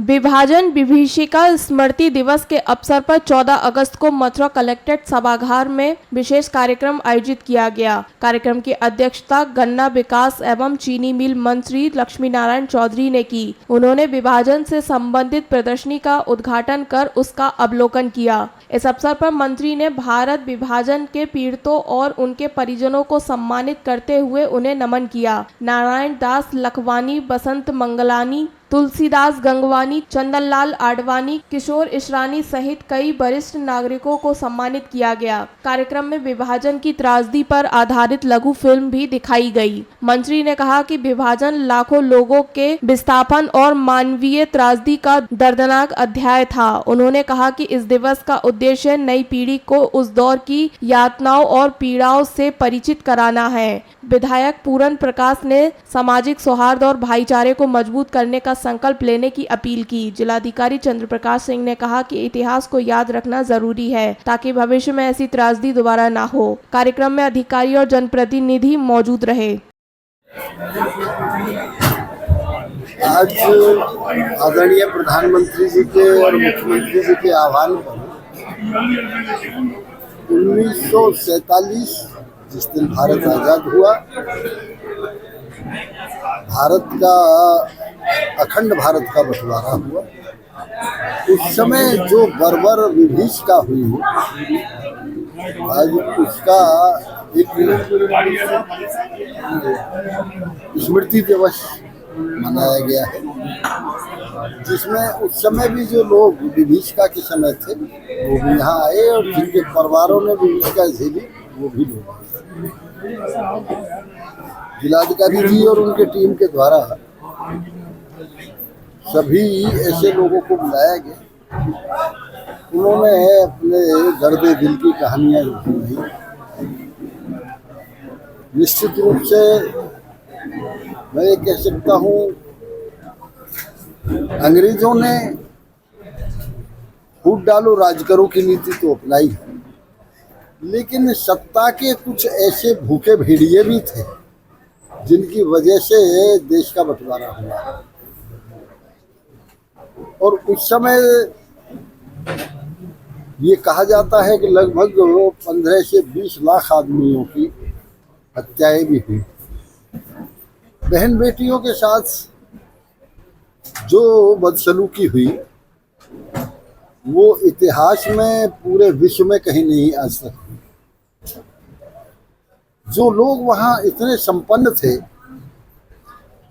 विभाजन विभीषिका स्मृति दिवस के अवसर पर 14 अगस्त को मथुरा कलेक्ट्रेट सभागार में विशेष कार्यक्रम आयोजित किया गया। कार्यक्रम की अध्यक्षता गन्ना विकास एवं चीनी मिल मंत्री लक्ष्मी नारायण चौधरी ने की। उन्होंने विभाजन से संबंधित प्रदर्शनी का उद्घाटन कर उसका अवलोकन किया। इस अवसर पर मंत्री ने भारत विभाजन के पीड़ितों और उनके परिजनों को सम्मानित करते हुए उन्हें नमन किया। नारायण दास लखवानी, बसंत मंगलानी, तुलसीदास गंगवानी, चंदनलाल आडवाणी, किशोर ईशरानी सहित कई वरिष्ठ नागरिकों को सम्मानित किया गया। कार्यक्रम में विभाजन की त्रासदी पर आधारित लघु फिल्म भी दिखाई गई। मंत्री ने कहा कि विभाजन लाखों लोगों के विस्थापन और मानवीय त्रासदी का दर्दनाक अध्याय था। उन्होंने कहा कि इस दिवस का उद्देश्य नई पीढ़ी को उस दौर की यातनाओं और पीड़ाओं से परिचित कराना है। विधायक पूरन प्रकाश ने सामाजिक सौहार्द और भाईचारे को मजबूत करने का संकल्प लेने की अपील की। जिलाधिकारी चंद्र प्रकाश सिंह ने कहा कि इतिहास को याद रखना जरूरी है ताकि भविष्य में ऐसी त्रासदी दोबारा ना हो। कार्यक्रम में अधिकारी और जनप्रतिनिधि मौजूद रहे। आज आदरणीय प्रधानमंत्री जी के और मुख्यमंत्री जी के आह्वान पर 1947 जिस दिन भारत आजाद हुआ, भारत का अखंड भारत का बंटवारा हुआ, उस समय जो बर्बर विभीषिका हुई, आज उसका एक स्मृति दिवस मनाया गया है, जिसमें उस समय भी जो लोग विभीषिका के समय थे वो भी यहाँ आए और जिनके परिवारों ने विभीषिका झेली वो भी लोग आए। जिलाधिकारी जी और उनके टीम के द्वारा सभी ऐसे लोगों को बुलाया गया, उन्होंने अपने दर्द दिल की कहानियां सुनाई। निश्चित रूप से मैं ये कह सकता हूँ, अंग्रेजों ने फूट डालो राज करो की नीति तो अपनाई है, लेकिन सत्ता के कुछ ऐसे भूखे भेड़िए भी थे जिनकी वजह से देश का बंटवारा हुआ। और उस समय ये कहा जाता है कि लगभग 15 से 20 लाख आदमियों की हत्याएं भी हुई। बहन बेटियों के साथ जो बदसलूकी हुई वो इतिहास में पूरे विश्व में कहीं नहीं आज तक हुई। जो लोग वहाँ इतने संपन्न थे,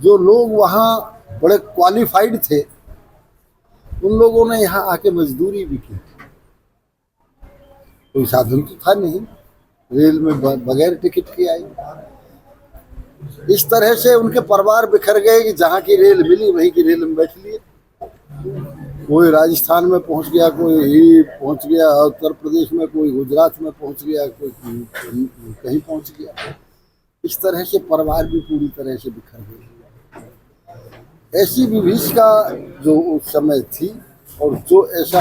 जो लोग वहाँ बड़े क्वालिफाइड थे, उन लोगों ने यहाँ आके मजदूरी भी की। कोई साधन तो था नहीं, रेल में बगैर टिकट के आई। इस तरह से उनके परिवार बिखर गए कि जहाँ की रेल मिली वहीं की रेल में बैठ लिए। कोई राजस्थान में पहुंच गया, कोई पहुंच गया उत्तर प्रदेश में, कोई गुजरात में पहुंच गया, कोई कहीं पहुंच गया। इस तरह से परिवार भी पूरी तरह से बिखर गए। ऐसी विभीषिका जो उस समय थी और जो ऐसा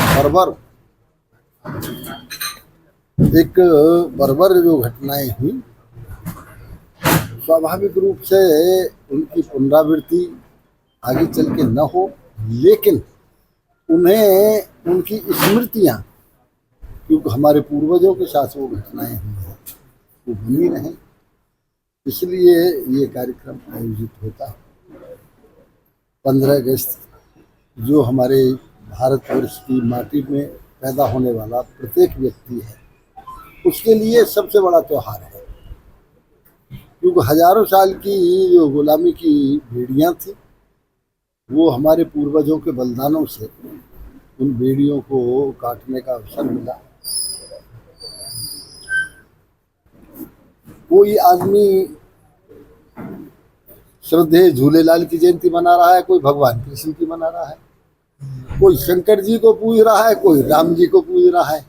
बर्बर जो घटनाएं हुई, स्वाभाविक रूप से उनकी पुनरावृत्ति आगे चल के न हो, लेकिन उन्हें उनकी स्मृतियाँ, क्योंकि हमारे पूर्वजों के साथ वो घटनाएं हुई हैं, वो बनी रहें, इसलिए ये कार्यक्रम आयोजित होता है। 15 अगस्त जो हमारे भारतवर्ष की माटी में पैदा होने वाला प्रत्येक व्यक्ति है, उसके लिए सबसे बड़ा त्यौहार है। क्योंकि हजारों साल की जो गुलामी की भेड़ियाँ थी, वो हमारे पूर्वजों के बलिदानों से उन भेड़ियों को काटने का अवसर मिला। कोई आदमी श्रद्धेय झूलेलाल की जयंती मना रहा है, कोई भगवान कृष्ण की मना रहा है, कोई शंकर जी को पूज रहा है, कोई राम जी को पूज रहा है।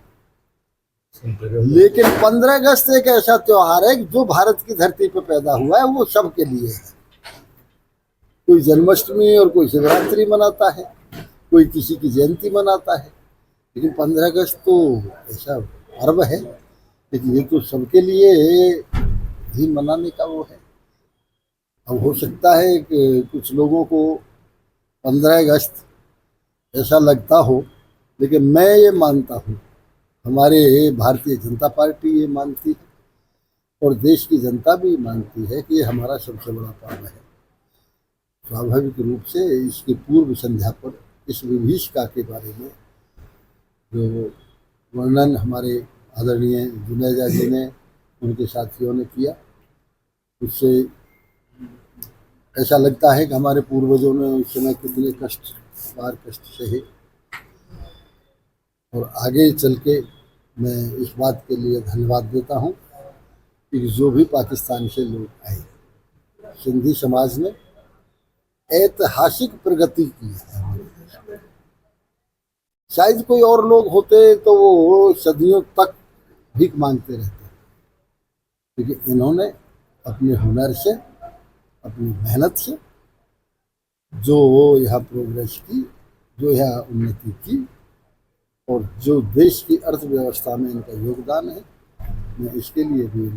लेकिन 15 अगस्त एक ऐसा त्योहार है जो भारत की धरती पर पैदा हुआ है, वो सबके लिए है। कोई जन्माष्टमी और कोई शिवरात्रि मनाता है, कोई किसी की जयंती मनाता है, लेकिन 15 अगस्त तो ऐसा पर्व है, लेकिन ये तो सबके लिए ही मनाने का वो है। अब हो सकता है कि कुछ लोगों को 15 अगस्त ऐसा लगता हो, लेकिन मैं ये मानता हूँ, हमारे भारतीय जनता पार्टी ये मानती है और देश की जनता भी मानती है कि ये हमारा सबसे बड़ा पर्व है। स्वाभाविक रूप से इसकी पूर्व संध्या पर इस विभीषिका के बारे में जो वर्णन हमारे आदरणीय जुनेजा जी ने, उनके साथियों ने किया, उससे ऐसा लगता है कि हमारे पूर्वजों ने उस समय कितने कष्ट सहे। और आगे चल के मैं इस बात के लिए धन्यवाद देता हूँ कि जो भी पाकिस्तान से लोग आए, सिंधी समाज ने ऐतिहासिक प्रगति की है हमारे देश में। शायद कोई और लोग होते तो वो सदियों तक भीख मांगते रहते, लेकिन इन्होंने अपने हुनर से, अपनी मेहनत से जो यहाँ प्रोग्रेस की, जो यहाँ उन्नति की और जो देश की अर्थव्यवस्था में इनका योगदान है, मैं इसके लिए भी